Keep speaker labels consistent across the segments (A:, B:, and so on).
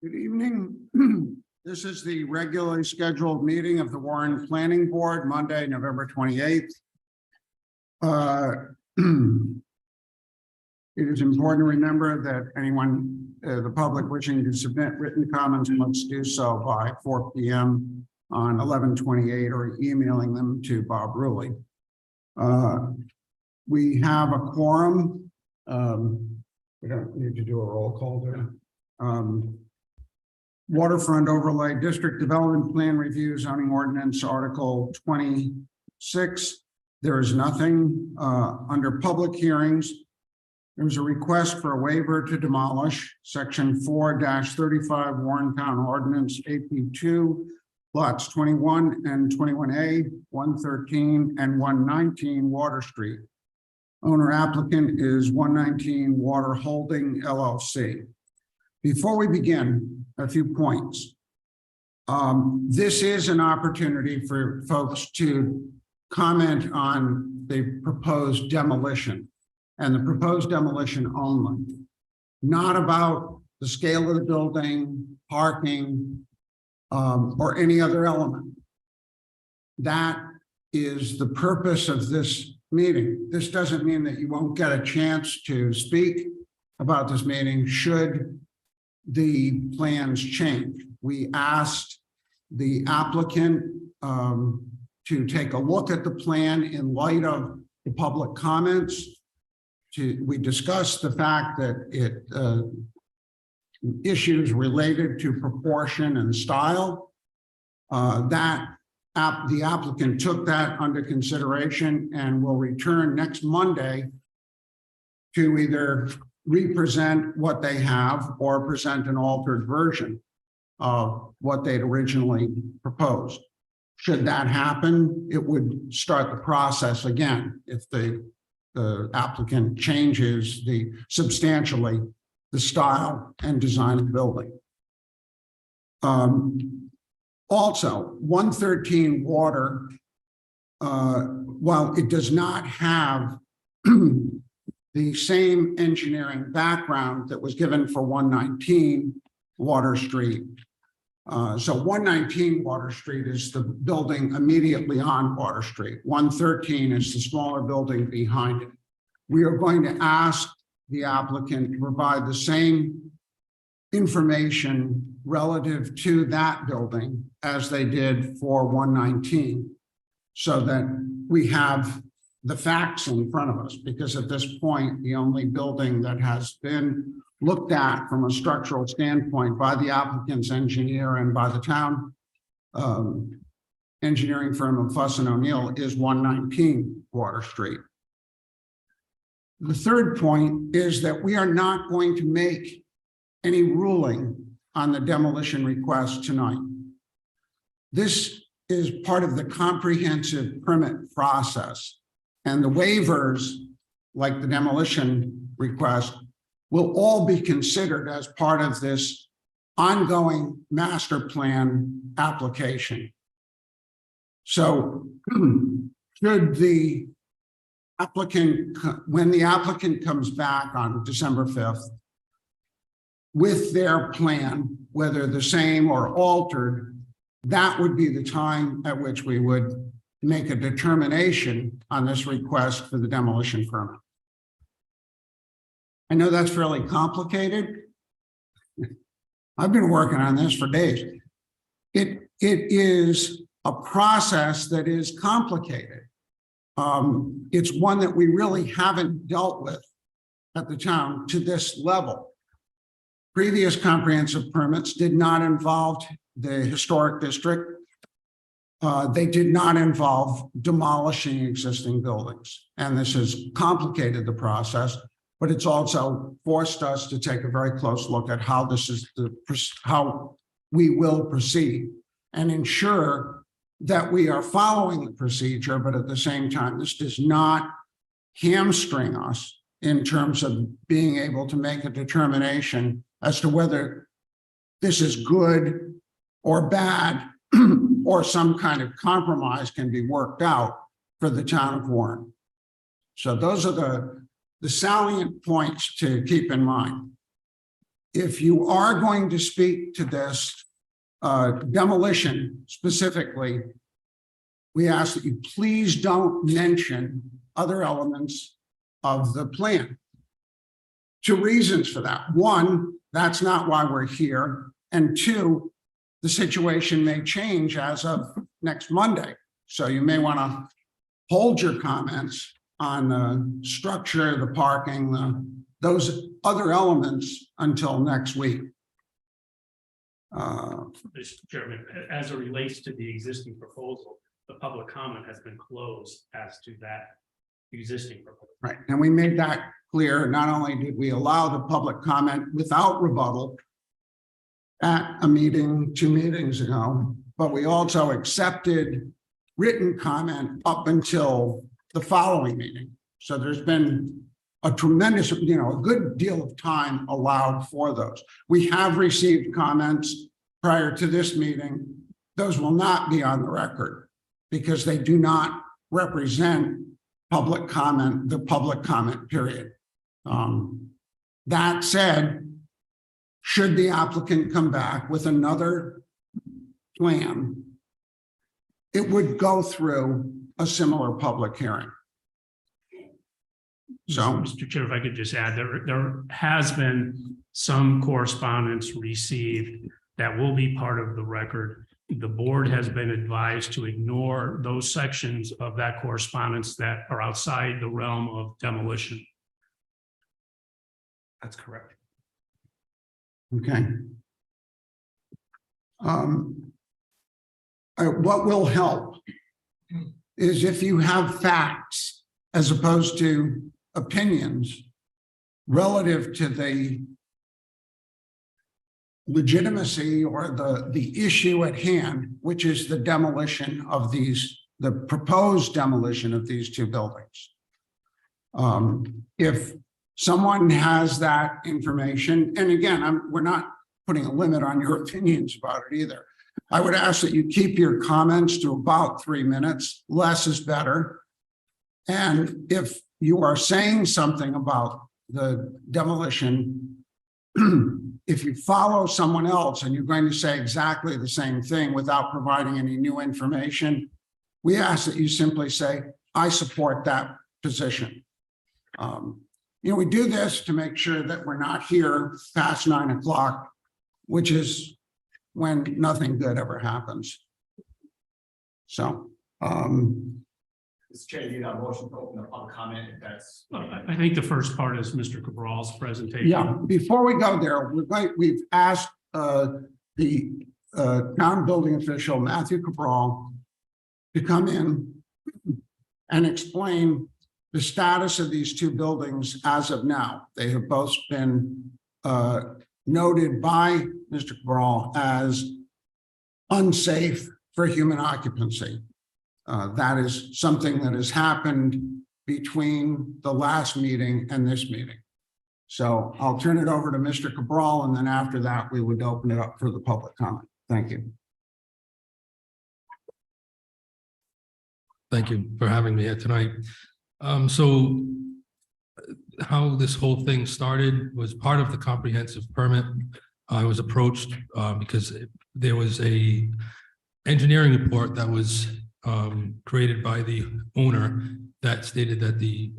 A: Good evening. This is the regularly scheduled meeting of the Warren Planning Board, Monday, November 28th. It is important to remember that anyone, the public wishing to submit written comments must do so by 4 p.m. on 11/28 or emailing them to Bob Ruley. We have a quorum. We don't need to do a roll call there. Waterfront Overlay District Development Plan Review Zoning Ordinance Article 26. There is nothing under public hearings. There's a request for a waiver to demolish Section 4-35 Warrentown Ordinance AP2 lots 21 and 21A, 113 and 119 Water Street. Owner applicant is 119 Water Holding LLC. Before we begin, a few points. This is an opportunity for folks to comment on the proposed demolition and the proposed demolition only, not about the scale of the building, parking, or any other element. That is the purpose of this meeting. This doesn't mean that you won't get a chance to speak about this meeting should the plans change. We asked the applicant to take a look at the plan in light of the public comments. We discussed the fact that it issues related to proportion and style. The applicant took that under consideration and will return next Monday to either represent what they have or present an altered version of what they'd originally proposed. Should that happen, it would start the process again if the applicant changes substantially the style and design of the building. Also, 113 Water, while it does not have the same engineering background that was given for 119 Water Street. So 119 Water Street is the building immediately on Water Street. 113 is the smaller building behind it. We are going to ask the applicant to provide the same information relative to that building as they did for 119, so that we have the facts in front of us, because at this point, the only building that has been looked at from a structural standpoint by the applicant's engineer and by the town engineering firm of Fuss and O'Neill is 119 Water Street. The third point is that we are not going to make any ruling on the demolition request tonight. This is part of the comprehensive permit process. And the waivers, like the demolition request, will all be considered as part of this ongoing master plan application. So should the applicant, when the applicant comes back on December 5th with their plan, whether the same or altered, that would be the time at which we would make a determination on this request for the demolition permit. I know that's fairly complicated. I've been working on this for days. It is a process that is complicated. It's one that we really haven't dealt with at the town to this level. Previous comprehensive permits did not involve the historic district. They did not involve demolishing existing buildings. And this has complicated the process, but it's also forced us to take a very close look at how how we will proceed and ensure that we are following the procedure, but at the same time, this does not hamstring us in terms of being able to make a determination as to whether this is good or bad, or some kind of compromise can be worked out for the town of Warren. So those are the salient points to keep in mind. if you are going to speak to this demolition specifically, we ask that you please don't mention other elements of the plan. Two reasons for that. One, that's not why we're here. And two, the situation may change as of next Monday. So you may want to hold your comments on the structure, the parking, those other elements until next week.
B: Mr. Chairman, as it relates to the existing proposal, the public comment has been closed as to that existing proposal.
A: Right, and we made that clear. Not only did we allow the public comment without rebuttal at a meeting 2 meetings ago, but we also accepted written comment up until the following meeting. So there's been a tremendous, a good deal of time allowed for those. We have received comments prior to this meeting. Those will not be on the record because they do not represent public comment, the public comment period. That said, should the applicant come back with another plan, it would go through a similar public hearing. So,
B: Mr. Chair, if I could just add, there has been some correspondence received that will be part of the record. The board has been advised to ignore those sections of that correspondence that are outside the realm of demolition.
C: That's correct.
A: okay. What will help is if you have facts as opposed to opinions relative to the legitimacy or the issue at hand, which is the demolition of the proposed demolition of these two buildings. If someone has that information, and again, we're not putting a limit on your opinions about it either. I would ask that you keep your comments to about 3 minutes. Less is better. And if you are saying something about the demolition, if you follow someone else and you're going to say exactly the same thing without providing any new information, we ask that you simply say, I support that position. We do this to make sure that we're not here past 9 o'clock, which is when nothing good ever happens. So,
C: Mr. Chair, you need a motion to open the public comment if that's.
B: I think the first part is Mr. Cabral's presentation.
A: yeah, before we go there, we've asked the town building official, Matthew Cabral, to come in and explain the status of these two buildings as of now. They have both been noted by Mr. Cabral as unsafe for human occupancy. That is something that has happened between the last meeting and this meeting. So I'll turn it over to Mr. Cabral, and then after that, we would open it up for the public comment. Thank you.
D: Thank you for having me here tonight. So how this whole thing started was part of the comprehensive permit. I was approached because there was a engineering report that was created by the owner that stated that the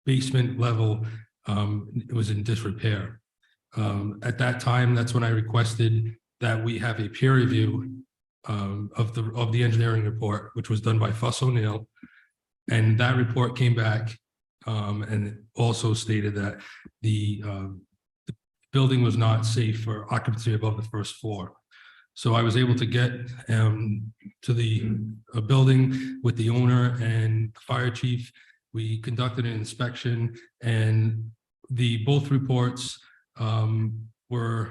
D: basement level was in disrepair. At that time, that's when I requested that we have a peer review of the engineering report, which was done by Fuss O'Neill. And that report came back and it also stated that the building was not safe for occupancy above the first floor. So I was able to get to the building with the owner and the fire chief. We conducted an inspection, and both reports were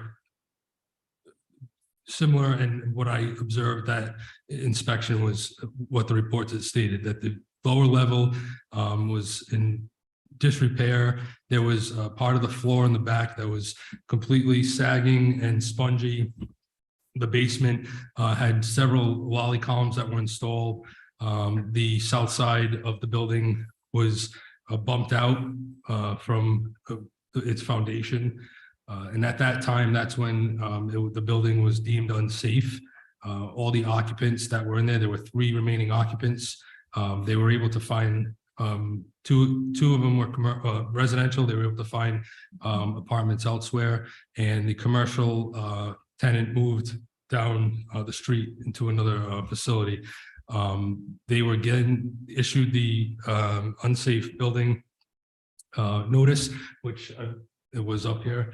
D: similar. And what I observed that inspection was what the reports had stated, that the lower level was in disrepair. There was part of the floor in the back that was completely sagging and spongy. The basement had several lolly columns that were installed. The south side of the building was bumped out from its foundation. And at that time, that's when the building was deemed unsafe. All the occupants that were in there were 3 remaining occupants. They were able to find two of them were residential. They were able to find apartments elsewhere, and the commercial tenant moved down the street into another facility. They were again issued the unsafe building notice, which it was up here.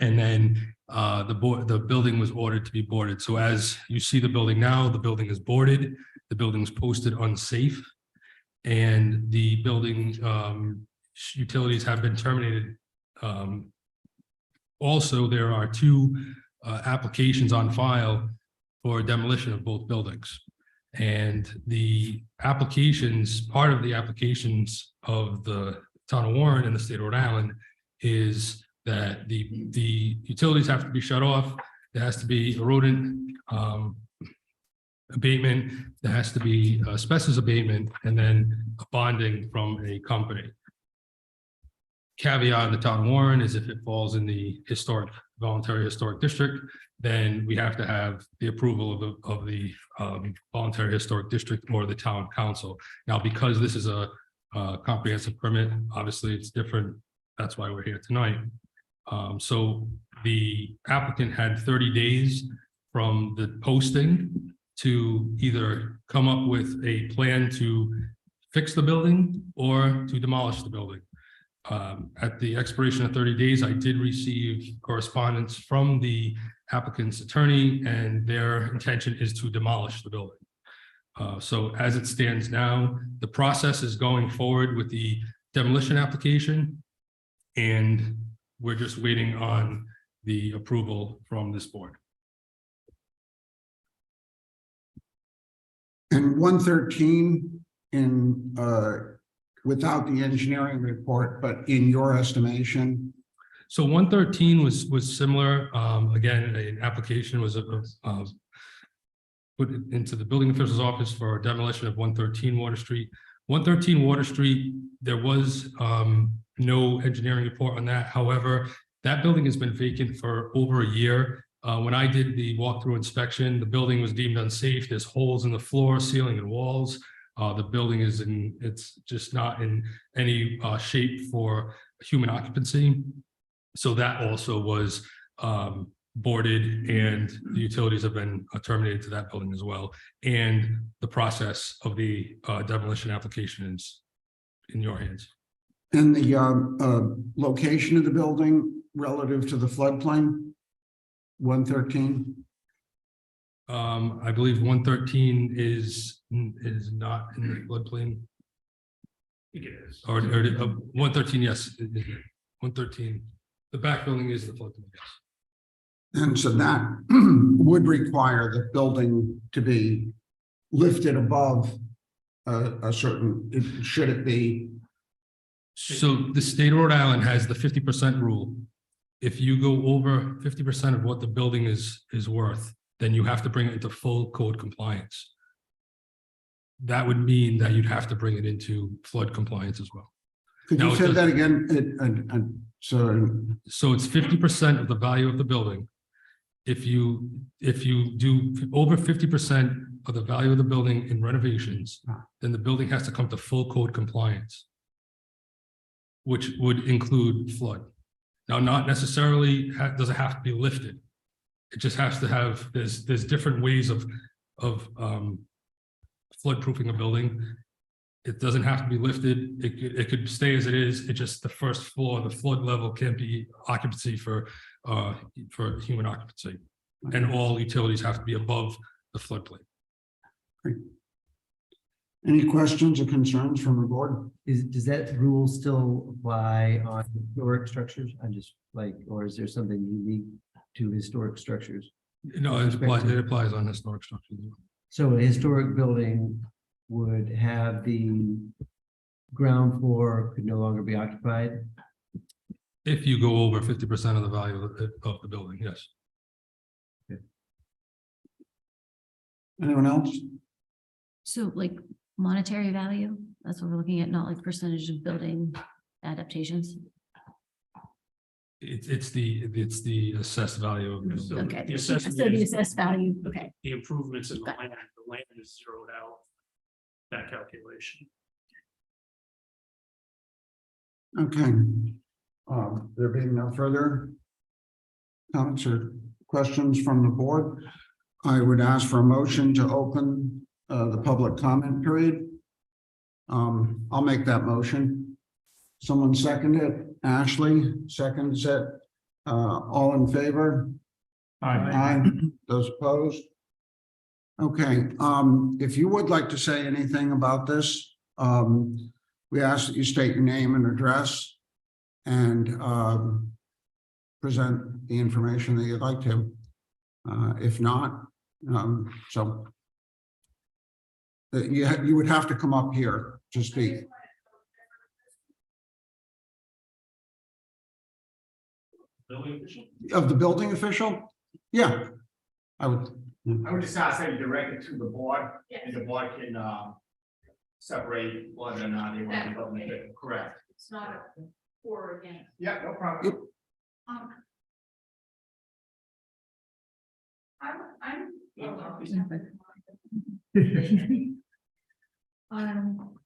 D: And then the building was ordered to be boarded. So as you see the building now, the building is boarded, the building's posted unsafe, and the building utilities have been terminated. Also, there are 2 applications on file for demolition of both buildings. And the applications, part of the applications of the town of Warren and the state of Rhode Island is that the utilities have to be shut off. There has to be rodent abatement. There has to be asbestos abatement, and then a bonding from a company. Caveat in the town of Warren is if it falls in the voluntary historic district, then we have to have the approval of the voluntary historic district or the town council. Now, because this is a comprehensive permit, obviously it's different. That's why we're here tonight. So the applicant had 30 days from the posting to either come up with a plan to fix the building or to demolish the building. At the expiration of 30 days, I did receive correspondence from the applicant's attorney, and their intention is to demolish the building. So as it stands now, the process is going forward with the demolition application, and we're just waiting on the approval from this board.
A: And 113 in without the engineering report, but in your estimation?
D: So 113 was similar. Again, an application was put into the building official's office for demolition of 113 Water Street. 113 Water Street, there was no engineering report on that. However, that building has been vacant for over a year. When I did the walkthrough inspection, the building was deemed unsafe. There's holes in the floor, ceiling, and walls. The building it's just not in any shape for human occupancy. So that also was boarded, and the utilities have been terminated to that building as well. And the process of the demolition application is in your hands.
A: And the location of the building relative to the floodplain? 113?
D: I believe 113 is not in the floodplain.
B: I think it is.
D: Or 113, yes. 113. The back building is the floodplain, yes.
A: And so that would require the building to be lifted above a certain, should it be?
D: So the state of Rhode Island has the 50% rule. If you go over 50% of what the building is worth, then you have to bring it into full code compliance. That would mean that you'd have to bring it into flood compliance as well.
A: Could you
D: No, it
A: say that
D: doesn't.
A: again?
D: So it's 50% of the value of the building. If you do over 50% of the value of the building in renovations, then the building has to come to full code compliance, which would include flood. Now, not necessarily does it have to be lifted. It just has to have, there's different ways of flood-proofing a building. It doesn't have to be lifted. It could stay as it is. It just, the first floor, the flood level can't be occupancy for human occupancy. And all utilities have to be above the floodplain.
A: Any questions or concerns from the board?
E: Does that rule still apply on historic structures? I'm just like, or is there something unique to historic structures?
D: No, it applies on historic structures.
E: So a historic building would have the ground floor could no longer be occupied?
D: If you go over 50% of the value of the building, yes.
A: Anyone else?
F: So like monetary value, that's what we're looking at, not like percentage of building adaptations.
D: it's the assessed value of the
B: So
D: building.
F: Okay,
B: the
F: so
B: assessment
F: the
B: is-
F: assessed value, okay.
B: The improvements in the
F: Got
B: land is zeroed out. That calculation.
A: Okay. There being no further comments or questions from the board, I would ask for a motion to open the public comment period. I'll make that motion. Someone second it. Ashley seconds it. All in favor? Aye. Those opposed? Okay, if you would like to say anything about this, we ask that you state your name and address and present the information that you'd like to. If not, you would have to come up here to speak.
B: Building official?
A: Of the building official? Yeah, I would.
C: I would just ask that you direct it to the board, and the board can, separate whether or not they want to vote in it. Correct.
G: It's not a for or against.
C: Yeah, no problem.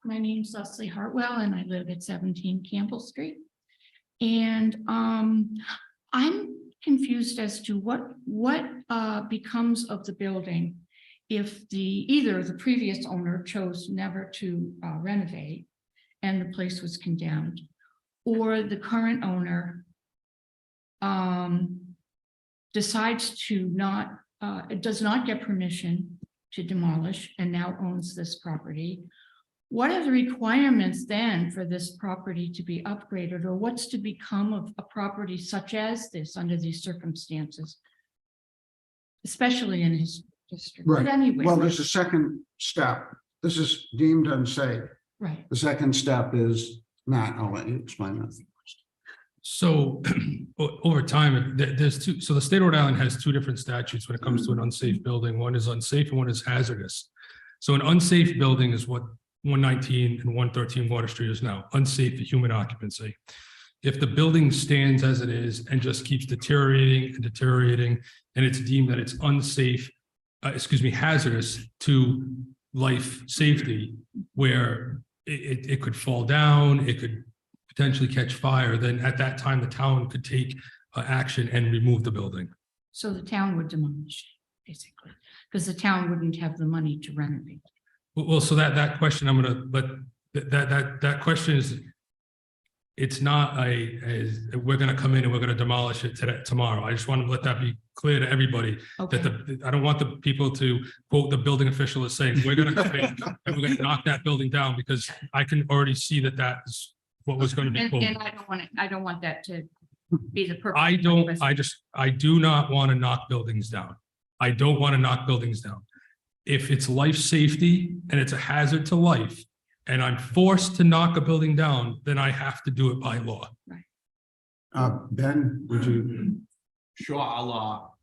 G: My name's Leslie Hartwell and I live at 17 Campbell Street. And I'm confused as to what becomes of the building if either the previous owner chose never to renovate and the place was condemned, or the current owner decides to does not get permission to demolish and now owns this property. What are the requirements then for this property to be upgraded, or what's to become of a property such as this under these circumstances? Especially in his district,
A: Right.
G: but anyway.
A: Well, there's a second step. This is deemed unsafe.
G: Right,
A: The second step is, Matt, I'll let you explain that.
D: So over time, there's two, so the state of Rhode Island has two different statutes when it comes to an unsafe building. One is unsafe and one is hazardous. So an unsafe building is what 119 and 113 Water Street is now, unsafe for human occupancy. If the building stands as it is and just keeps deteriorating and deteriorating, and it's deemed that it's unsafe, hazardous to life safety, where it could fall down, it could potentially catch fire, then at that time, the town could take action and remove the building.
G: so the town would demolish, basically, because the town wouldn't have the money to renovate.
D: Well, so that question, but that question is, it's not we're gonna come in and we're gonna demolish it tomorrow. I just want to let that be clear to everybody,
G: Okay,
D: that I don't want the people to quote the building official as saying, we're gonna come in and we're gonna knock that building down, because I can already see that is what was going to be
G: and
D: quoted.
G: I don't want that to be the purpose.
D: I do not want to knock buildings down. I don't want to knock buildings down. If it's life safety and it's a hazard to life, and I'm forced to knock a building down, then I have to do it by law.
A: Ben, would you?
C: Sure, I'll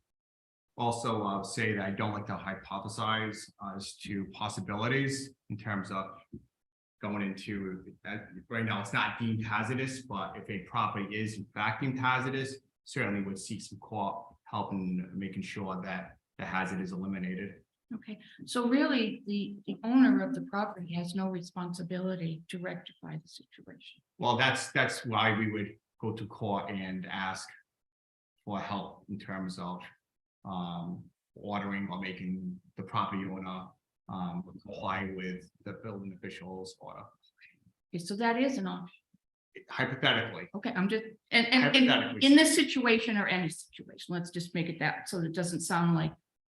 C: also say that I don't like to hypothesize as to possibilities in terms of going into that. Right now, it's not deemed hazardous, but if a property is in fact deemed hazardous, certainly would seek some court help in making sure that the hazard is eliminated.
G: Okay, so really, the owner of the property has no responsibility to rectify the situation.
C: Well, that's why we would go to court and ask for help in terms of ordering or making the property owner comply with the building official's order.
G: Okay, so that is an option.
C: Hypothetically,
G: Okay, I'm just, and
C: Hypothetically.
G: in this situation or any situation, let's just make it that, so it doesn't sound like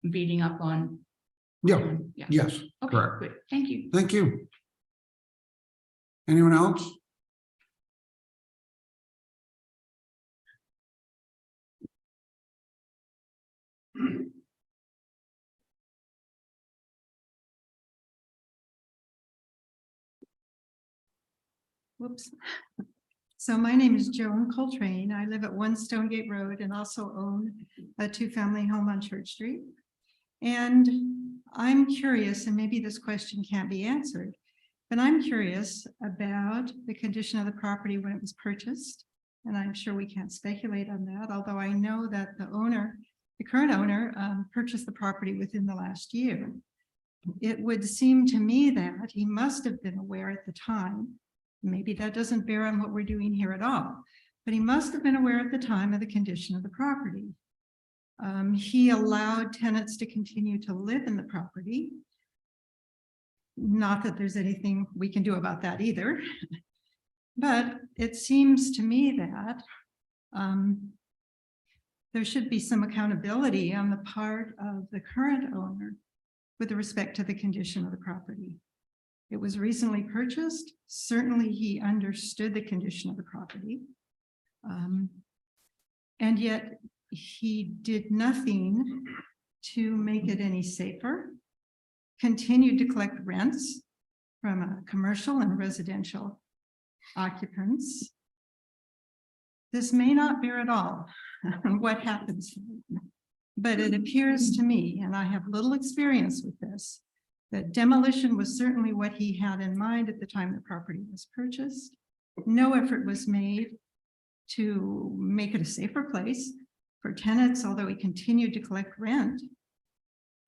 G: beating up on.
A: Yeah,
G: Yeah,
A: yes,
G: okay,
A: correct.
G: good, thank you.
A: Thank you. Anyone else?
H: Whoops. So my name is Joan Coltrane. I live at 1 Stonegate Road and also own a two-family home on Church Street. And I'm curious, and maybe this question can't be answered, but I'm curious about the condition of the property when it was purchased And I'm sure we can't speculate on that, although I know that the current owner, purchased the property within the last year. It would seem to me that he must have been aware at the time. Maybe that doesn't bear on what we're doing here at all, but he must have been aware at the time of the condition of the property. He allowed tenants to continue to live in the property. Not that there's anything we can do about that either. But it seems to me that there should be some accountability on the part of the current owner with respect to the condition of the property. It was recently purchased. Certainly he understood the condition of the property. And yet he did nothing to make it any safer, continued to collect rents from commercial and residential occupants. This may not bear at all on what happens, but it appears to me, and I have little experience with this, that demolition was certainly what he had in mind at the time the property was purchased. No effort was made to make it a safer place for tenants, although he continued to collect rent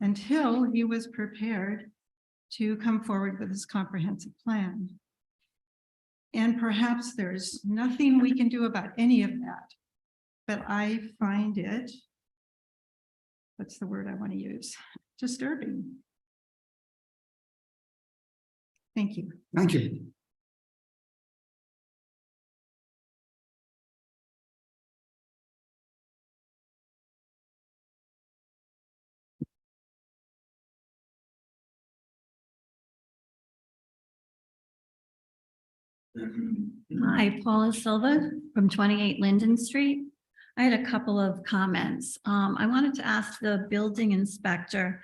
H: until he was prepared to come forward with his comprehensive plan. And perhaps there's nothing we can do about any of that, but I find it, what's the word I want to use? Disturbing. Thank you.
A: Thank you.
F: Hi, Paula Silva from 28 Linden Street. I had a couple of comments. I wanted to ask the building inspector,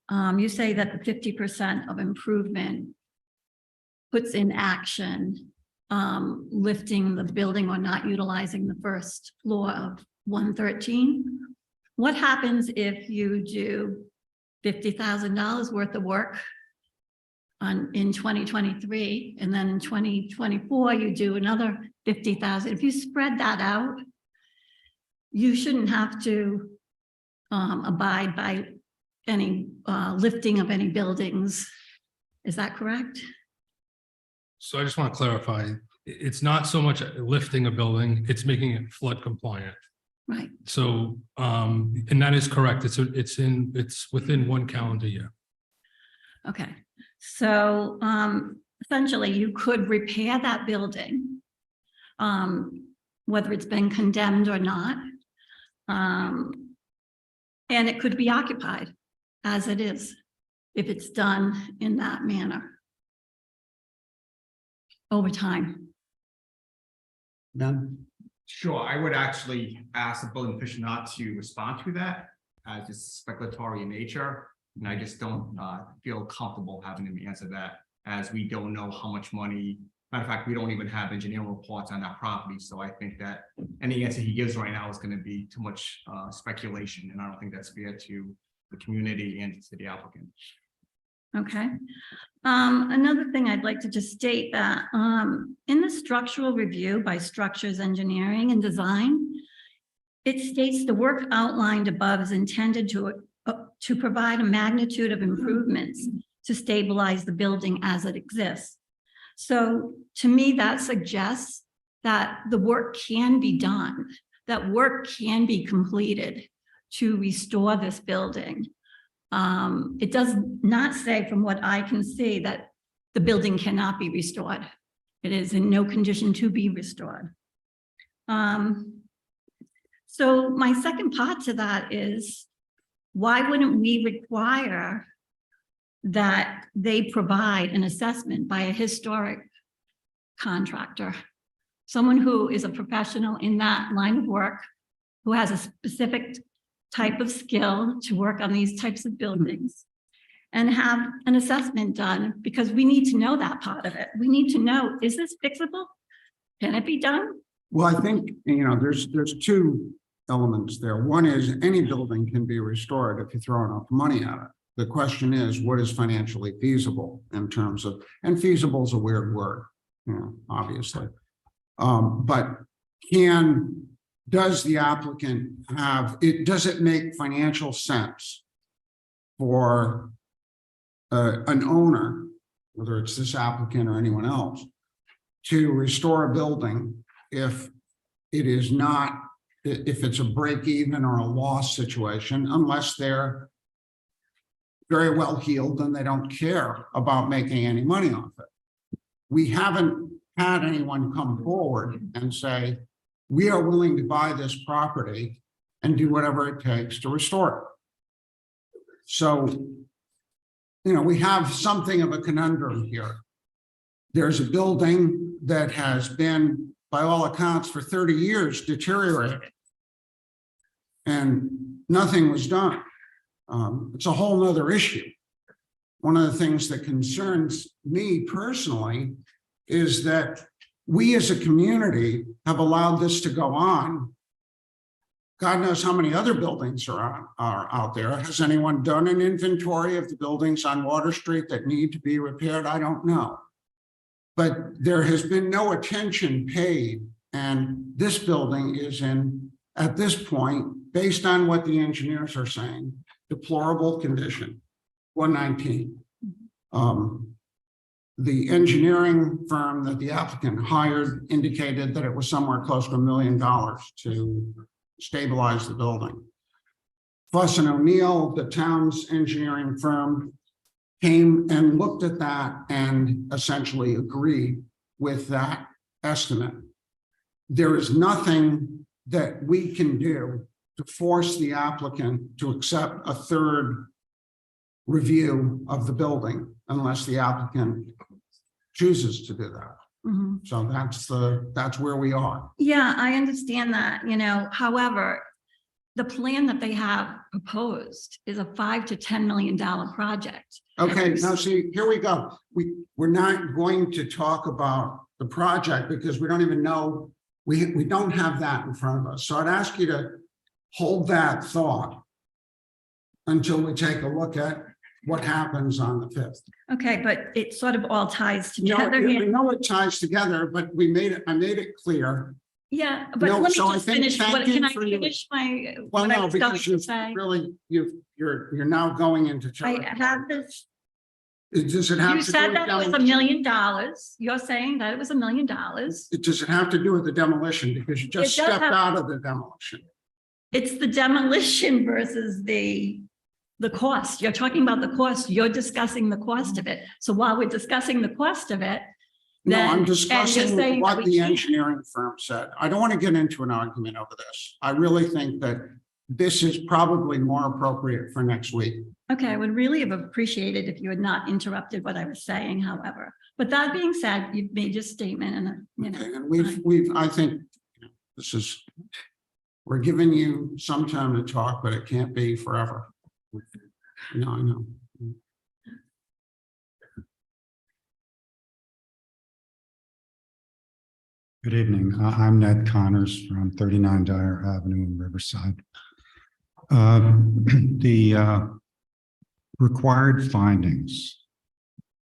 F: you say that the 50% of improvement puts in action lifting the building or not utilizing the first floor of 113. What happens if you do $50,000 worth of work in 2023, and then in 2024, you do another 50,000. If you spread that out, you shouldn't have to abide by any lifting of any buildings. Is that correct?
D: So I just want to clarify, it's not so much lifting a building, it's making it flood compliant.
F: Right.
D: So, and that is correct. It's within 1 calendar year.
F: Okay. So essentially, you could repair that building, whether it's been condemned or not. And it could be occupied as it is, if it's done in that manner over time.
A: Ben?
C: Sure, I would actually ask the building official not to respond to that as it's speculatory in nature. And I just don't feel comfortable having him answer that, as we don't know how much money. Matter of fact, we don't even have engineering reports on that property. So I think that any answer he gives right now is going to be too much speculation. And I don't think that's fair to the community and to the applicant.
F: Okay. Another thing I'd like to just state that in the structural review by Structures Engineering and Design, it states the work outlined above is intended to provide a magnitude of improvements to stabilize the building as it exists. So to me, that suggests that the work can be done, that work can be completed to restore this building. It does not say, from what I can see, that the building cannot be restored. It is in no condition to be restored. So my second part to that is, why wouldn't we require that they provide an assessment by a historic contractor? Someone who is a professional in that line of work, who has a specific type of skill to work on these types of buildings, and have an assessment done, because we need to know that part of it. We need to know, is this fixable? Can it be done?
A: Well, I think, there's two elements there. One is any building can be restored if you throw enough money at it. The question is, what is financially feasible in terms of, and feasible is a weird word, obviously. But does the applicant does it make financial sense for an owner, whether it's this applicant or anyone else, to restore a building if it is not, if it's a break even or a loss situation, unless they're very well heeled and they don't care about making any money off it. We haven't had anyone come forward and say, we are willing to buy this property and do whatever it takes to restore it. So, you know, we have something of a conundrum here. There's a building that has been, by all accounts, for 30 years deteriorated. And nothing was done. It's a whole nother issue. One of the things that concerns me personally is that we as a community have allowed this to go on. God knows how many other buildings are out there. Has anyone done an inventory of the buildings on Water Street that need to be repaired? I don't know. But there has been no attention paid. And this building is in, at this point, based on what the engineers are saying, deplorable condition, 119. The engineering firm that the applicant hired indicated that it was somewhere close to $1 million to stabilize the building. Fuss and O'Neill, the town's engineering firm, came and looked at that and essentially agreed with that estimate. There is nothing that we can do to force the applicant to accept a third review of the building unless the applicant chooses to do that.
F: Mhm.
A: So that's where we are.
F: Yeah, I understand that, you know, however, the plan that they have proposed is a $5 to $10 million project.
A: Okay, now see, here we go. We're not going to talk about the project because we don't even know, we don't have that in front of us. So I'd ask you to hold that thought until we take a look at what happens on the 5th.
F: Okay, but it sort of all ties
A: No,
F: together
A: I
F: here.
A: know it ties together, but I made it clear.
F: Yeah, but
A: No,
F: let me
A: so I
F: just
A: think-
F: finish.
A: thank
F: What,
A: you
F: can I
A: for your-
F: finish my,
A: Well,
F: what I
A: no,
F: was going
A: because
F: to
A: you
F: say?
A: really, you're now going into.
F: I
A: territory.
F: have this,
A: Does it have
F: you
A: to do
F: said
A: with
F: that it was $1
A: demolition?
F: million. You're saying that it was $1 million.
A: Does it have to do with the demolition? Because you just
F: It does
A: stepped
F: have-
A: out of the demolition.
F: It's the demolition versus the cost. You're talking about the cost. You're discussing the cost of it. So while we're discussing the cost of it,
A: No,
F: then-
A: I'm
F: and you're
A: discussing
F: saying that
A: what
F: we
A: the
F: can't.
A: engineering firm said. I don't want to get into an argument over this. I really think that this is probably more appropriate for next week.
F: Okay, I would really have appreciated if you had not interrupted what I was saying, however. But that being said, you've made your statement and, you know.
A: Okay, and I think this is, we're giving you some time to talk, but it can't be forever. No, I know.
I: Good evening. I'm Ned Connors from 39 Dyer Avenue in Riverside. The required findings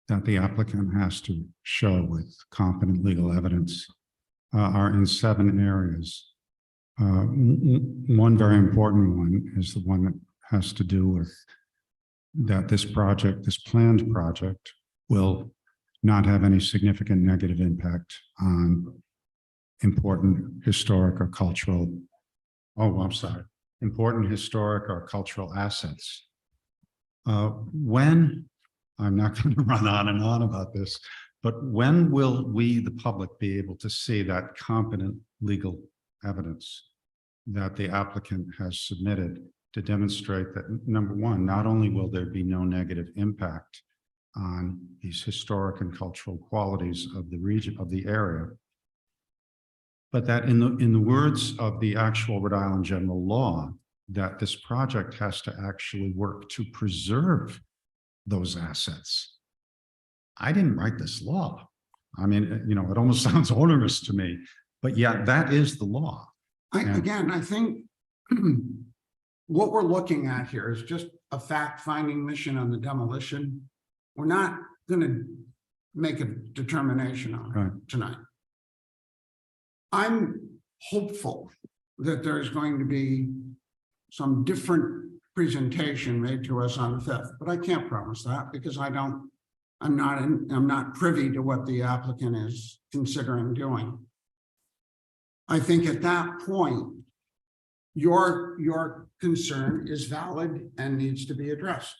I: that the applicant has to show with competent legal evidence are in 7 areas. One very important one is the one that has to do with that this project, this planned project, will not have any significant negative impact on important historic or cultural, important historic or cultural assets. When, I'm not going to run on and on about this, but when will we, the public, be able to see that competent legal evidence that the applicant has submitted to demonstrate that, number one, not only will there be no negative impact on these historic and cultural qualities of the region, of the area, but that in the words of the actual Rhode Island general law, that this project has to actually work to preserve those assets. I didn't write this law. I mean, you know, it almost sounds onerous to me, but yeah, that is the law.
A: Again, I think what we're looking at here is just a fact-finding mission on the demolition. We're not going to make a determination on it tonight. I'm hopeful that there's going to be some different presentation made to us on the 5th, but I can't promise that because I'm not privy to what the applicant is considering doing. I think at that point, your concern is valid and needs to be addressed.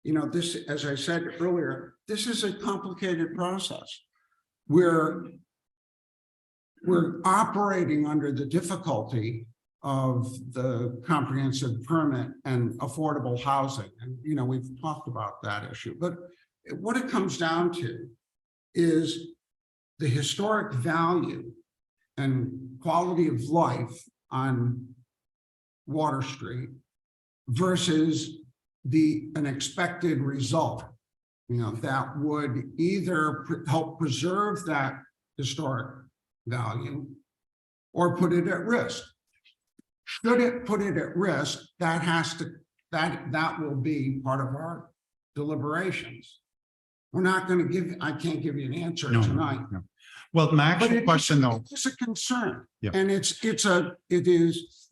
A: You know, this, as I said earlier, this is a complicated process. We're operating under the difficulty of the comprehensive permit and affordable housing. And, you know, we've talked about that issue, but what it comes down to is the historic value and quality of life on Water Street versus an expected result, you know, that would either help preserve that historic value or put it at risk. Should it put it at risk, that will be part of our deliberations. We're not going to I can't give you an answer
I: No,
A: tonight.
I: no. Well, my
A: But
I: actual question though,
A: it's a concern.
I: Yeah.
A: And it is,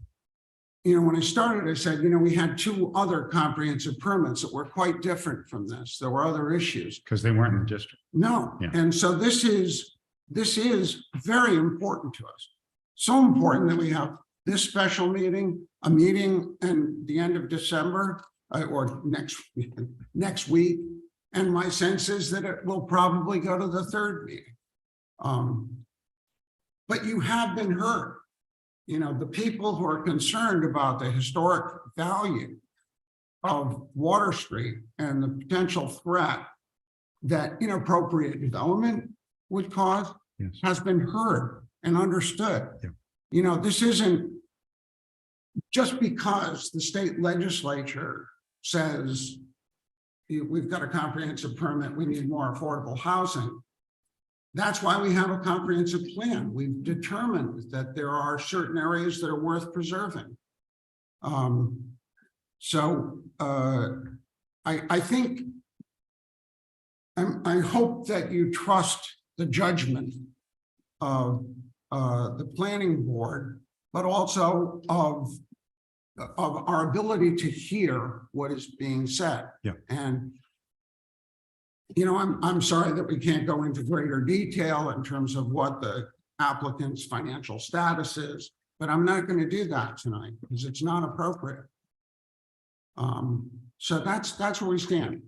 A: you know, when I started, I said, you know, we had 2 other comprehensive permits that were quite different from this. There were other issues.
I: because they weren't in the district.
A: No,
I: Yeah.
A: and so this is very important to us. So important that we have this special meeting, a meeting in the end of December or next week. And my sense is that it will probably go to the 3rd meeting. But you have been heard. You know, the people who are concerned about the historic value of Water Street and the potential threat that inappropriate development would cause
I: Yes.
A: has been heard and understood.
I: Yeah.
A: You know, this isn't just because the state legislature says we've got a comprehensive permit, we need more affordable housing. That's why we have a comprehensive plan. We've determined that there are certain areas that are worth preserving. I think I hope that you trust the judgment of the planning board, but also of our ability to hear what is being said.
I: Yeah.
A: And you know, I'm sorry that we can't go into greater detail in terms of what the applicant's financial status is, but I'm not going to do that tonight because it's not appropriate. So that's where we stand.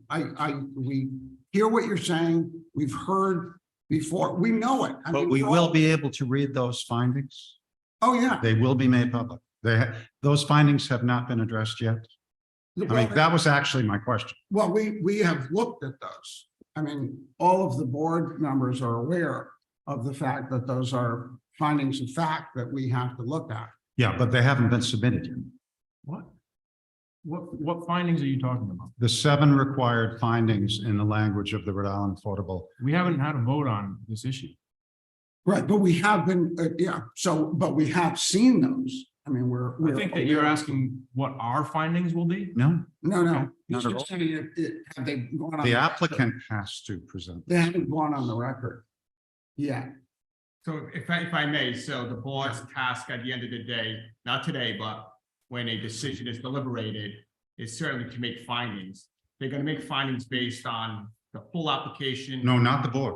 A: We hear what you're saying. We've heard before. We know it. I
I: But
A: mean,
I: we
A: we're
I: will
A: all-
I: be able to read those findings.
A: Oh, yeah.
I: They will be made public. Those findings have not been addressed yet. I mean, that was actually my question.
A: Well, we have looked at those. I mean, all of the board members are aware of the fact that those are findings of fact that we have to look at.
I: Yeah, but they haven't been submitted yet.
J: What findings are you talking about?
I: The 7 required findings in the language of the Rhode Island Affordable.
J: We haven't had a vote on this issue.
A: Right, but we have been, but we have seen those. I mean,
J: I think that you're asking what our findings will be.
I: No,
A: No,
I: not
A: He's
I: at
A: just
I: all.
A: saying have they gone on?
I: the
A: the-
I: applicant has to present.
A: They haven't gone on the record. Yeah,
C: So if I may, so the board's task at the end of the day, not today, but when a decision is deliberated, is certainly to make findings. They're gonna make findings based on the full application.
I: No, not the board.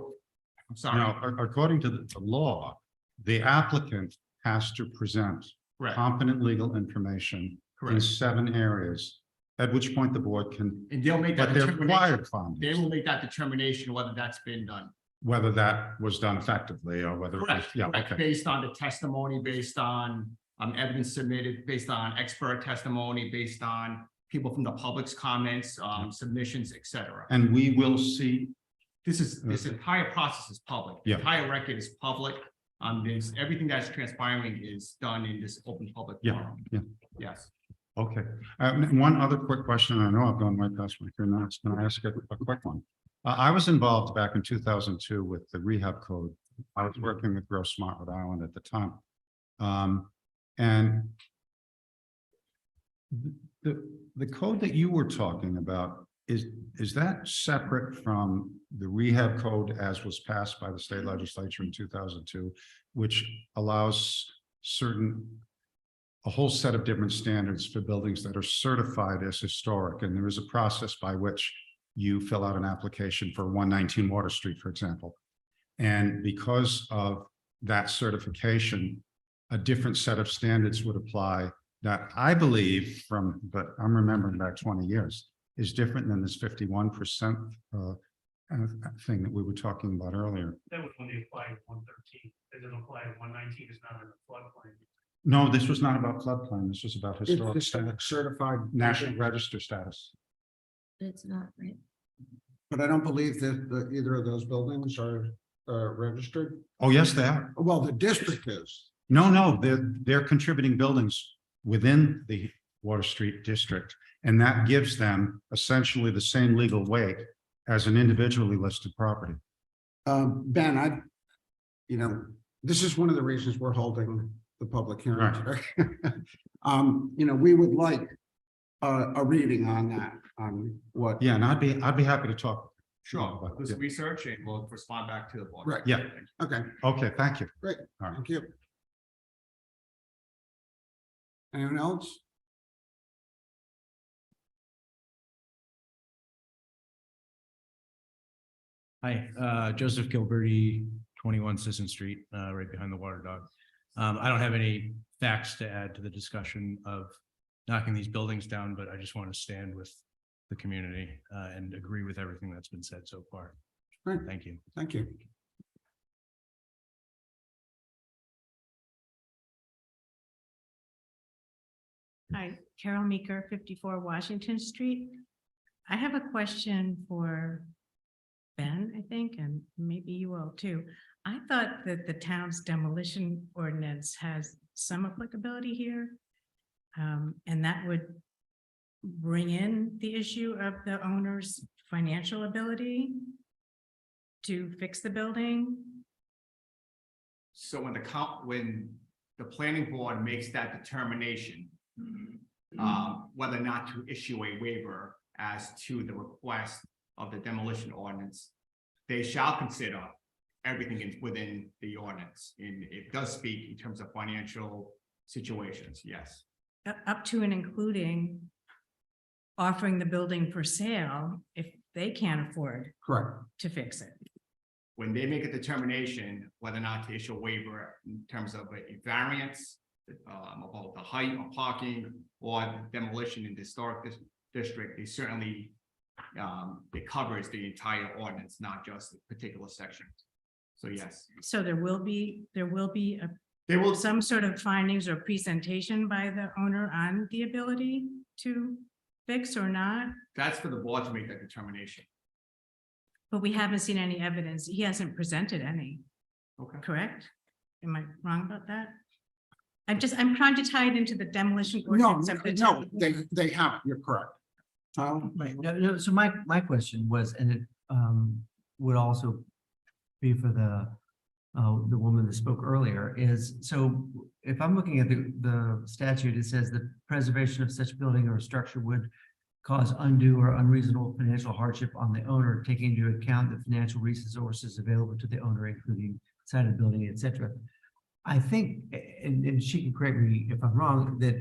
C: I'm sorry,
I: Now, according to the law, the applicant has to present
C: correct,
I: competent legal information in
C: correct.
I: 7 areas, at which point the board can,
C: And they'll make that
I: but they're
C: determination.
I: required
C: They
I: findings,
C: will make that determination whether that's been done.
I: whether that was done effectively or whether. it was-
C: Correct,
I: Yeah,
C: correct,
I: okay.
C: based on the testimony, based on evidence submitted, based on expert testimony, based on people from the public's comments, submissions, et cetera.
I: And we will see,
C: This entire process is public. The
I: Yeah.
C: entire record is public. Everything that's transpiring is done in this open public
I: Yeah,
C: forum.
I: yeah.
C: Yes.
I: okay. One other quick question. I know I've gone way past my 3 minutes. Can I ask a quick one? I was involved back in 2002 with the rehab code. I was working with Grow Smart Rhode Island at the time. And the code that you were talking about is that separate from the rehab code as was passed by the state legislature in 2002, which allows a whole set of different standards for buildings that are certified as historic, and there is a process by which you fill out an application for 119 Water Street, for example. And because of that certification, a different set of standards would apply that I believe but I'm remembering back 20 years, is different than this 51% thing that we were talking about earlier.
B: That would only apply to 113. It doesn't apply to 119. It's not in the floodplain.
I: No, this was not about floodplain. This was about
A: It's
I: historic
A: just
I: status,
A: certified.
I: National Register status.
F: It's not, right?
A: But I don't believe that either of those buildings are registered.
I: Oh, yes, they are.
A: Well, the district is.
I: No, they're contributing buildings within the Water Street district. And that gives them essentially the same legal weight as an individually listed property.
A: Ben, this is one of the reasons we're holding the public hearing today. We would like a reading on that, on what.
I: Yeah, and I'd be happy to talk.
C: Sure,
I: about
C: this
I: it.
C: research and we'll respond back to the board.
A: Right.
I: Yeah.
A: Okay,
I: Okay, thank you.
A: great.
I: All right.
A: Thank you. Anyone else?
K: Hi, Joseph Gilberti, 21 Sisson Street, right behind the Water Dog. I don't have any facts to add to the discussion of knocking these buildings down, but I just want to stand with the community and agree with everything that's been said so far.
A: Great.
K: Thank you.
A: Thank you.
L: Hi, Carol Meeker, 54 Washington Street. I have a question for Ben, I think, and maybe you all too. I thought that the town's demolition ordinance has some applicability here. And that would bring in the issue of the owner's financial ability to fix the building.
C: So when the planning board makes that determination, whether or not to issue a waiver as to the request of the demolition ordinance, they shall consider everything within the ordinance. And it does speak in terms of financial situations, yes.
L: Up to and including offering the building for sale if they can't afford
A: Correct.
L: to fix it.
C: When they make a determination whether or not to issue a waiver in terms of a variance, about the height of parking or demolition in the historic district, they certainly, it covers the entire ordinance, not just a particular section. So yes.
L: So there will be
C: They will,
L: some sort of findings or presentation by the owner on the ability to fix or not,
C: that's for the board to make that determination.
L: but we haven't seen any evidence. He hasn't presented any,
C: Okay.
L: correct? Am I wrong about that? I'm trying to tie it into the demolition.
A: No,
L: ordinance of the
A: no,
L: town.
A: they have, you're correct.
E: Right, no, so my question was, and it would also be for the woman that spoke earlier, is, so if I'm looking at the statute, it says the preservation of such building or structure would cause undue or unreasonable financial hardship on the owner, taking into account the financial resources available to the owner, including side of the building, et cetera. I think, and she can correct me if I'm wrong, that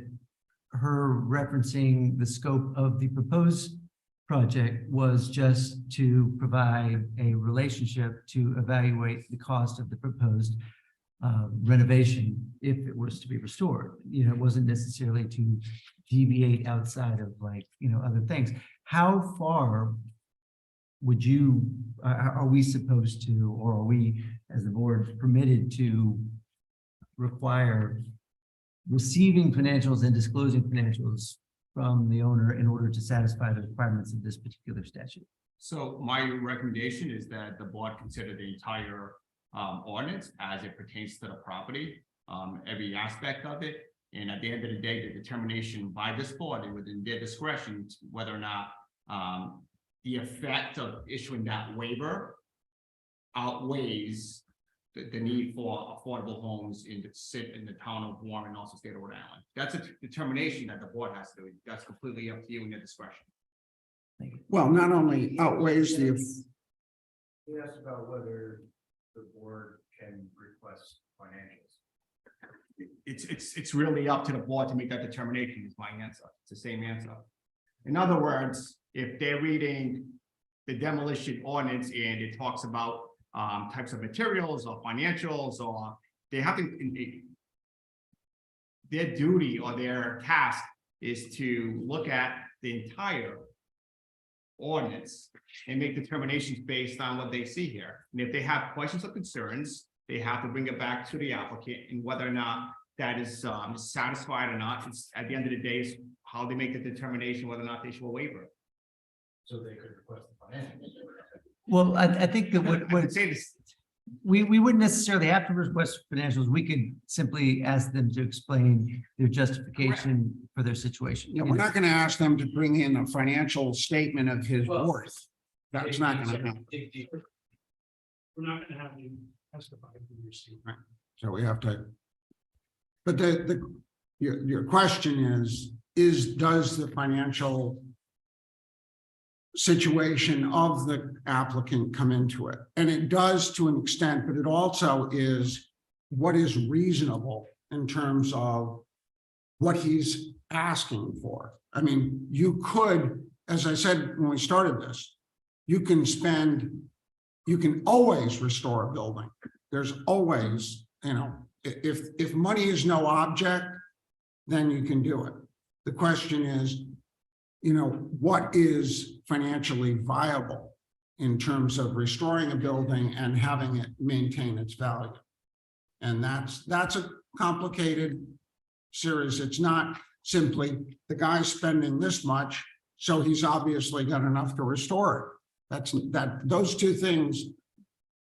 E: her referencing the scope of the proposed project was just to provide a relationship to evaluate the cost of the proposed renovation if it was to be restored. It wasn't necessarily to deviate outside of other things. How far would are we supposed to, or are we as the board permitted to require receiving financials and disclosing financials from the owner in order to satisfy the requirements of this particular statute?
C: So my recommendation is that the board consider the entire ordinance as it pertains to the property, every aspect of it. And at the end of the day, the determination by this board and within their discretion, whether or not the effect of issuing that waiver outweighs the need for affordable homes in the town of Warren and also state of Rhode Island. That's a determination that the board has to do. That's completely up to you in your discretion.
A: Well, not only outweighs the,
K: He asked about whether the board can request financials.
C: It's really up to the board to make that determination is my answer. It's the same answer. In other words, if they're reading the demolition ordinance and it talks about types of materials or financials, or they have to, their duty or their task is to look at the entire ordinance and make determinations based on what they see here. And if they have questions or concerns, they have to bring it back to the applicant, and whether or not that is satisfied or not, it's at the end of the day is how they make the determination whether or not they show a waiver.
K: So they could request the financials.
E: Well, I think that
C: I
E: what
C: would say this,
E: we wouldn't necessarily have to request financials. We could simply ask them to explain their justification for their situation.
A: yeah, we're not gonna ask them to bring in a financial statement of his
K: Well,
A: worth. That's not gonna happen.
K: Dig deeper.
B: We're not gonna have you testify if we receive.
A: So we have to. But your question is, does the financial situation of the applicant come into it? And it does to an extent, but it also is what is reasonable in terms of what he's asking for. I mean, you could, as I said, when we started this, you can always restore a building. There's always, if money is no object, then you can do it. The question is, what is financially viable in terms of restoring a building and having it maintain its value? And that's a complicated series. It's not simply the guy's spending this much, so he's obviously got enough to restore it. Those two things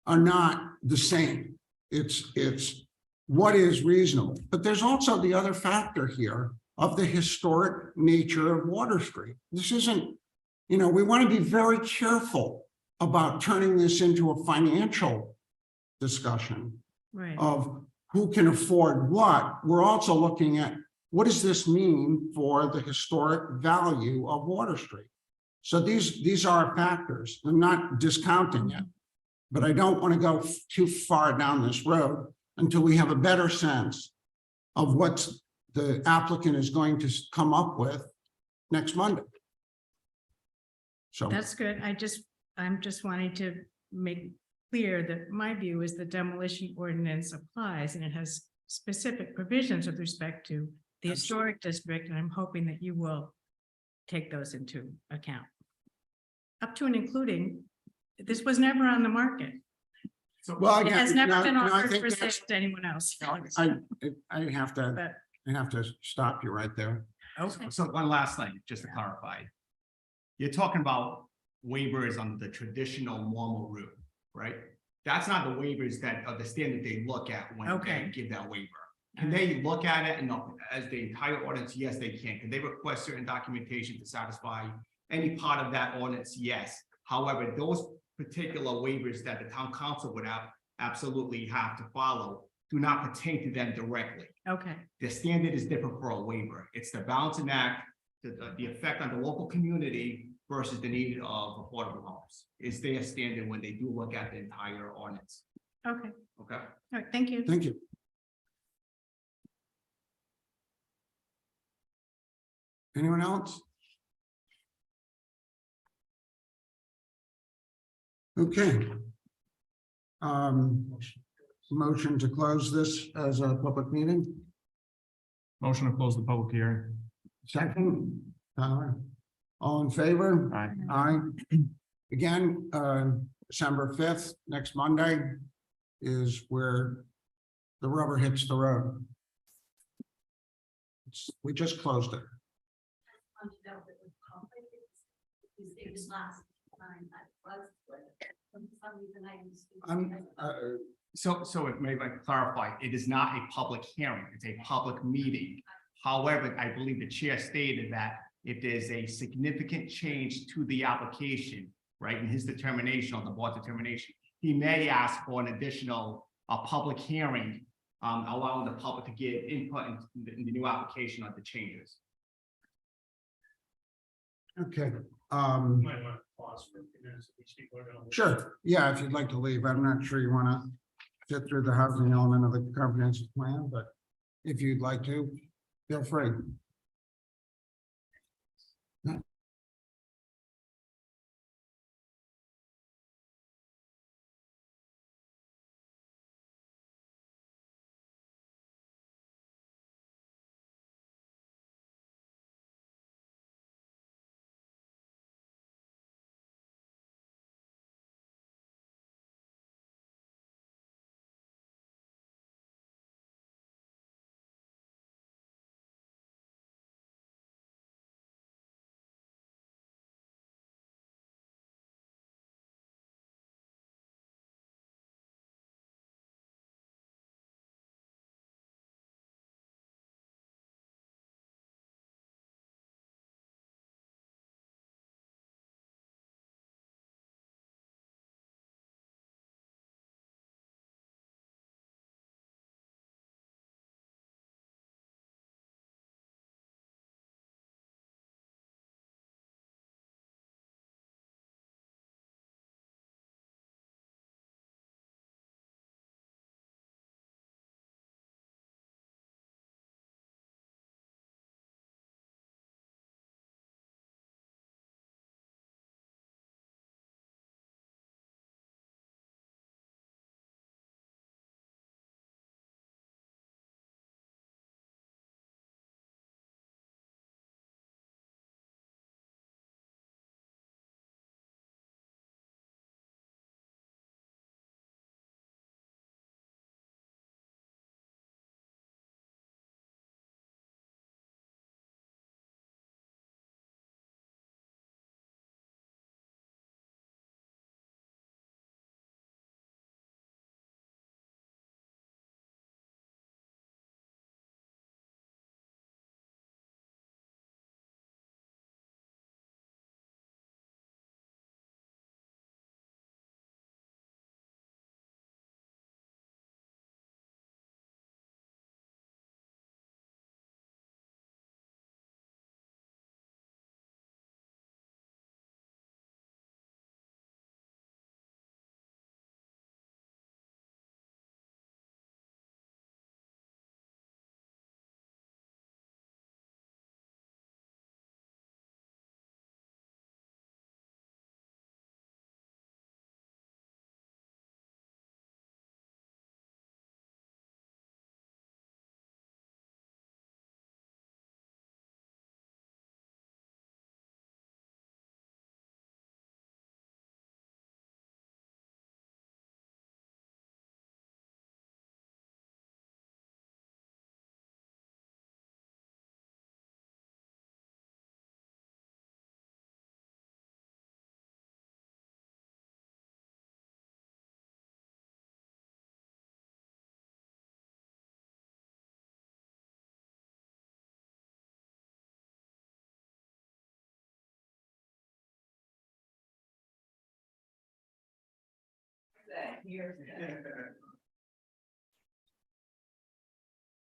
A: are not the same. It's what is reasonable, but there's also the other factor here of the historic nature of Water Street. This isn't, we want to be very careful about turning this into a financial discussion
L: Right.
A: of who can afford what. We're also looking at what does this mean for the historic value of Water Street? So these are factors. I'm not discounting it, but I don't want to go too far down this road until we have a better sense of what the applicant is going to come up with next Monday. So
L: That's good. I'm just wanting to make clear that my view is the demolition ordinance applies and it has specific provisions with respect to the historic district, and I'm hoping that you will take those into account. Up to and incling, this was never on the market.
A: well,
L: It
A: again,
L: has never been
A: I
L: offered
A: think
L: for sale
A: that's-
L: to anyone else.
A: I have to
L: But,
A: stop you right there.
L: okay,
C: so one last thing, just to clarify. You're talking about waivers on the traditional normal route, right? That's not the waivers that are the standard they look at when
L: Okay.
C: they give that waiver. Can they look at it and as the entire ordinance? Yes, they can. Can they request certain documentation to satisfy any part of that ordinance? Yes. However, those particular waivers that the town council would absolutely have to follow do not pertain to them directly.
L: okay,
C: The standard is different for a waiver. It's the balancing act, the effect on the local community versus the need of affordable homes is their standard when they do look at the entire ordinance.
L: okay.
C: Okay?
L: All right, thank you.
A: Thank you. Anyone else? Okay. Motion to close this as a public meeting.
J: Motion to close the public hearing.
A: Second, all in favor?
J: Aye.
A: Aye. Again, December 5th, next Monday is where the rubber hits the road. We just closed it.
C: So it may clarify, it is not a public hearing, it's a public meeting. However, I believe the chair stated that if there's a significant change to the application, right, in his determination on the board determination, he may ask for an additional, public hearing, allowing the public to give input in the new application on the changes.
A: Okay.
B: Might want to pause for a few minutes if these people are gonna-
A: Sure, yeah, if you'd like to leave, I'm not sure you want to sit through the housing element of the comprehensive plan, but if you'd like to, feel free.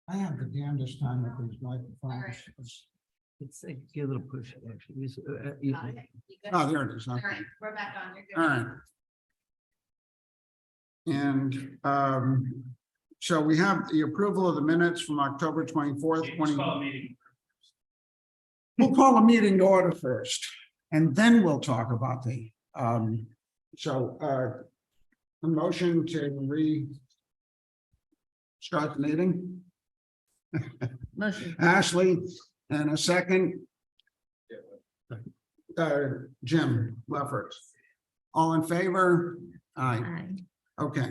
A: I have the damnedest time with these microphones.
E: It's a give a little push, actually.
A: Oh, there it is.
F: All
A: Okay.
F: right, we're back on. You're good.
A: All right. And so we have the approval of the minutes from October 24th,
B: It's called meeting.
A: We'll call a meeting to order first, and then we'll talk about the, a motion to start the meeting.
F: Motion.
A: Ashley, and a second. Jim Leffert. All in favor? Aye.
F: Aye.
A: Okay.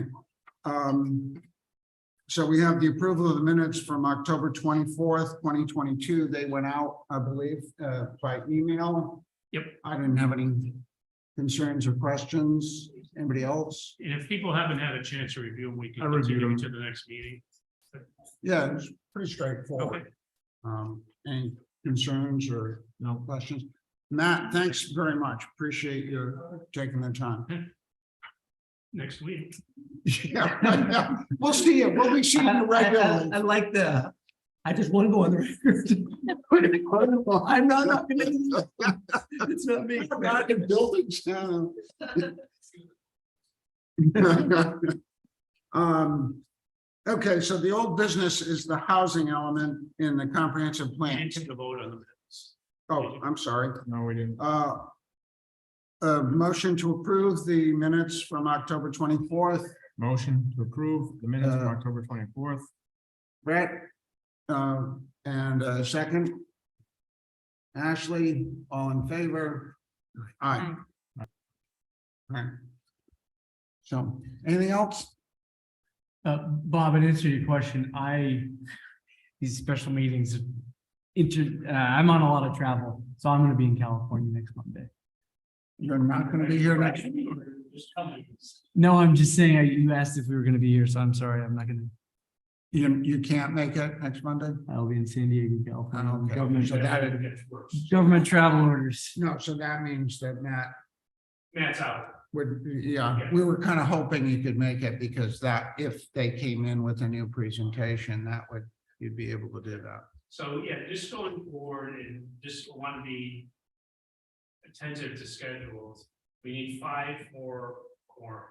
A: So we have the approval of the minutes from October 24th, 2022. They went out, I believe, by email.
B: Yep.
A: I didn't have any concerns or questions. Anybody else?
B: And if people haven't had a chance to review them, we can
J: I reviewed
B: continue
J: them.
B: to the next meeting.
A: Yeah, it's pretty straightforward.
B: Okay.
A: Any concerns or no questions? Matt, thanks very much. Appreciate you taking the time.
B: Next week.
A: Yeah, we'll see you. We'll be seeing you regularly.
E: I like the I just want to go on the record. I'm not gonna do that. It's not me.
A: Not in buildings. Okay, so the old business is the housing element in the comprehensive plan.
B: And to the vote on the minutes.
A: Oh, I'm sorry.
J: No, we didn't.
A: A motion to approve the minutes from October twenty-fourth.
J: Motion to approve the minutes from
A: Uh,
J: October twenty-fourth.
A: Brett, and a second. Ashley, all in favor? Aye. Aye. So, anything else?
E: Bob, in answer to your question, these special meetings, I'm on a lot of travel, so I'm gonna be in California next Monday.
A: You're not gonna be here next.
B: Just tell me.
E: No, I'm just saying, you asked if we were gonna be here, so I'm sorry, I'm not gonna,
A: You can't make it next Monday?
E: I'll be in San Diego, California.
A: Okay.
E: Government,
A: So that-
E: government travel orders.
A: No, so that means that
B: Matt's out.
A: we were kind of hoping you could make it because that, if they came in with a new presentation, you'd be able to do that.
B: So, yeah, just going forward and just want to be attentive to schedules. We need 5 for quorum.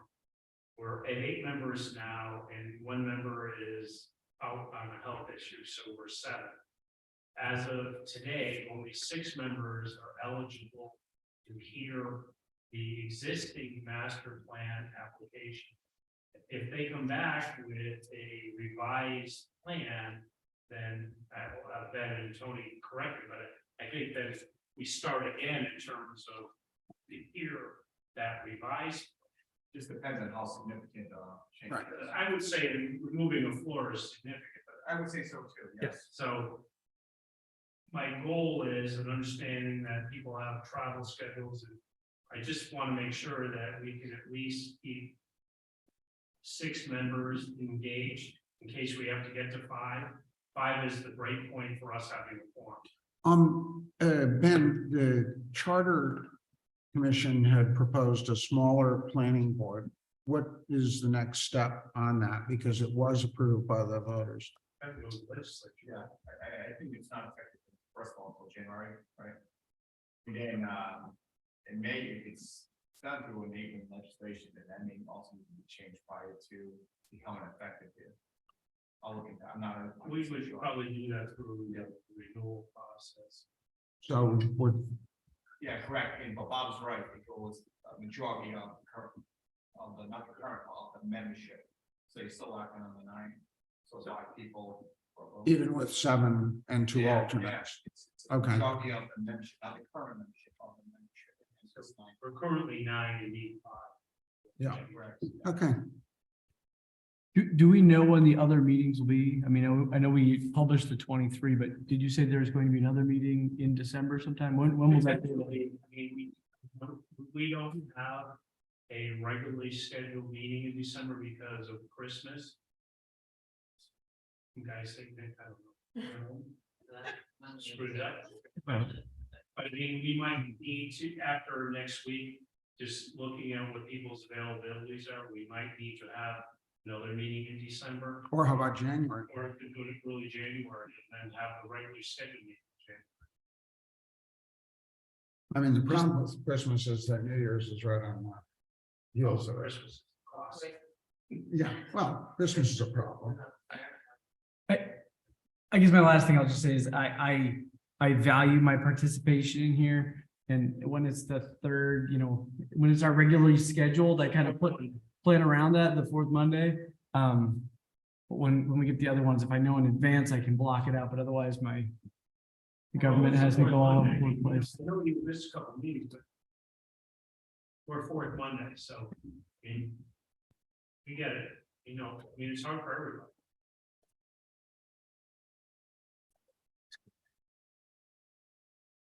B: We're at 8 members now, and 1 member is out on a health issue, so we're 7. As of today, only 6 members are eligible to hear the existing master plan application. If they come back with a revised plan, then Ben and Tony correct me, but I think that we start again in terms of the hear that revised.
C: Just depends on how significant change.
A: Right.
C: is.
B: I would say removing a floor is significant, but
C: I would say so too, yes.
B: so my goal is an understanding that people have travel schedules, and I just want to make sure that we can at least keep 6 members engaged in case we have to get to 5. 5 is the break point for us having a forum.
A: Ben, the Charter Commission had proposed a smaller planning board. What is the next step on that? Because it was approved by the voters.
B: That goes legislature.
C: Yeah, I think it's not effective, first of all, until January, right? And then, in May, if it's done through enabling legislation, then that may also need to be changed prior to becoming effective here. I'll look at that, I'm not.
B: We would probably do that through the renewal process.
A: So would,
C: Yeah, correct, but Bob's right, it goes a majority of the current, of the, not the current, of the membership. So you're still acting on the 9, so 5 people.
A: even with 7 and 2
C: Yeah,
A: alternates.
C: yeah, it's a
A: Okay.
C: Majority of the membership, not the current membership of the membership. It's just 9.
B: We're currently 9 and need 5.
A: Yeah.
C: Correct.
A: Okay,
E: Do we know when the other meetings will be? I mean, I know we published the 23, but did you say there's going to be another meeting in December sometime? When will that be?
B: Essentially, I mean, we don't have a regularly scheduled meeting in December because of Christmas. You guys think that, I don't know. Screw that. But I mean, we might need to, after next week, just looking at what people's availabilities are, we might need to have another meeting in December.
A: or how about January?
B: Or if we go to early January and then have the regularly scheduled meeting.
A: I mean, the problem with Christmas is that New Year's is right on that. Heels of it.
B: Christmas cost.
A: Yeah, well, Christmas is a problem.
E: I guess my last thing I'll just say is I value my participation in here. And when it's the 3rd, when it's our regularly scheduled, I kind of plan around that, the 4th Monday. But when we get the other ones, if I know in advance, I can block it out, but otherwise the government has me go all over the place.
B: I know you missed a couple of meetings, but we're 4th Monday, so, I mean, we get it, I mean, it's hard for everybody.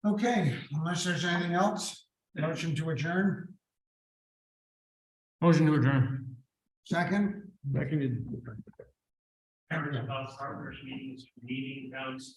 A: Okay, unless there's anything else, motion to adjourn,
J: Motion to adjourn.
A: second.
E: Seconded.
B: Partners meetings, meeting downstairs.